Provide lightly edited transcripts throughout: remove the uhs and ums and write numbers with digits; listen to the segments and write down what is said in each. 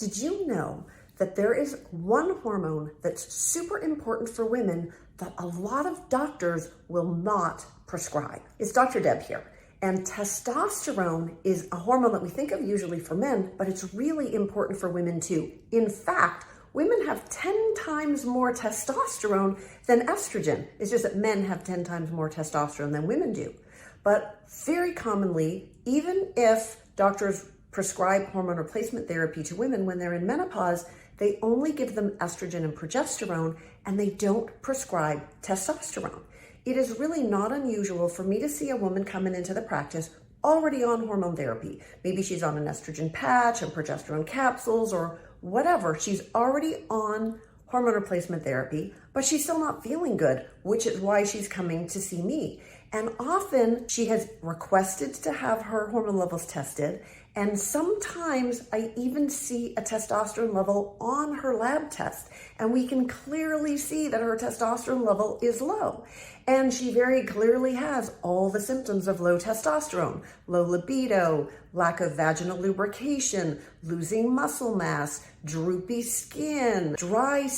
Did you know that there is one hormone that's super important for women that a lot of doctors will not prescribe? It's Dr. Deb here. And testosterone is a hormone that we think of usually for men, but it's really important for women too. In fact, women have 10 times more testosterone than estrogen. It's just that men have 10 times more testosterone than women do. But very commonly, even if doctors prescribe hormone replacement therapy to women when they're in menopause, they only give them estrogen and progesterone, and they don't prescribe testosterone. It is really not unusual for me to see a woman coming into the practice already on hormone therapy. Maybe she's on an estrogen patch and progesterone capsules or whatever. She's already on hormone replacement therapy, but she's still not feeling good, which is why she's coming to see me. And often she has requested to have her hormone levels tested. And sometimes I even see a testosterone level on her lab test. And we can clearly see that her testosterone level is low. And she very clearly has all the symptoms of low testosterone: low libido, lack of vaginal lubrication, losing muscle mass, droopy skin, dry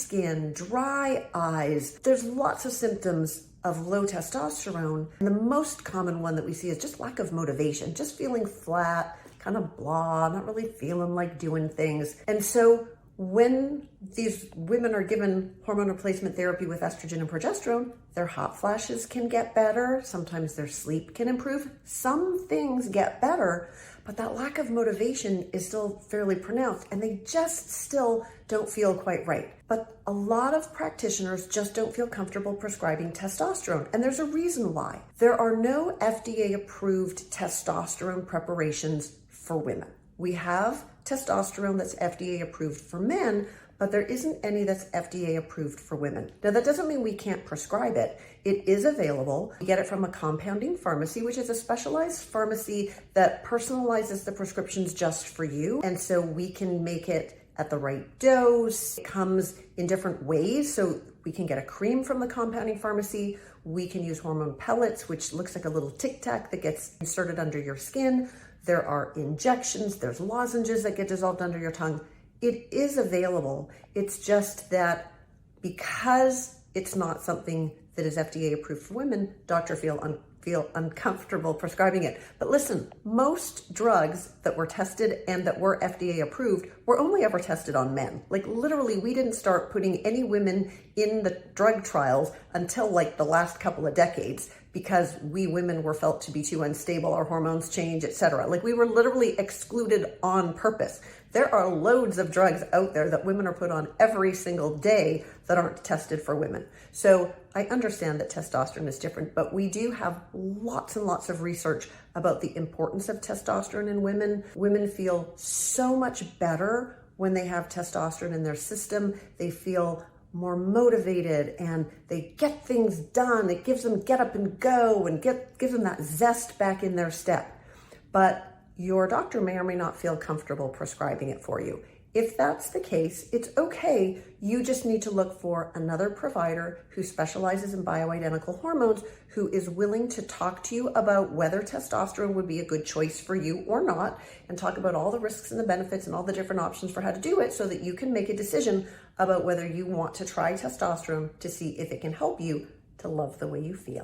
eyes. There's lots of symptoms of low testosterone. And the most common one that we see is just lack of motivation, just feeling flat, kind of blah, not really feeling like doing things. And so when these women are given hormone replacement therapy with estrogen and progesterone, their hot flashes can get better. Sometimes their sleep can improve. Some things get better, but that lack of motivation is still fairly pronounced, and they just still don't feel quite right. But a lot of practitioners just don't feel comfortable prescribing testosterone, and there's a reason why. There are no FDA-approved testosterone preparations for women. We have testosterone that's FDA approved for men, but there isn't any that's FDA approved for women. Now, that doesn't mean we can't prescribe it. It is available. You get it from a compounding pharmacy, which is a specialized pharmacy that personalizes the prescriptions just for you. And so we can make it at the right dose. It comes in different ways. So we can get a cream from the compounding pharmacy. We can use hormone pellets, which looks like a little Tic Tac that gets inserted under your skin. There are injections, there's lozenges that get dissolved under your tongue. It is available. It's just that because it's not something that is FDA approved for women, doctors feel uncomfortable prescribing it. But listen, most drugs that were tested and that were FDA approved were only ever tested on men. Like literally, we didn't start putting any women in the drug trials until like the last couple of decades, because we women were felt to be too unstable, our hormones change, etc. Like we were literally excluded on purpose. There are loads of drugs out there that women are put on every single day that aren't tested for women. So I understand that testosterone is different, but we do have lots and lots of research about the importance of testosterone in women. Women feel so much better when they have testosterone in their system. They feel more motivated and they get things done. It gives them get up and go and gives them that zest back in their step. But your doctor may or may not feel comfortable prescribing it for you. If that's the case, it's okay. You just need to look for another provider who specializes in bioidentical hormones, who is willing to talk to you about whether testosterone would be a good choice for you or not, and talk about all the risks and the benefits and all the different options for how to do it so that you can make a decision about whether you want to try testosterone to see if it can help you to love the way you feel.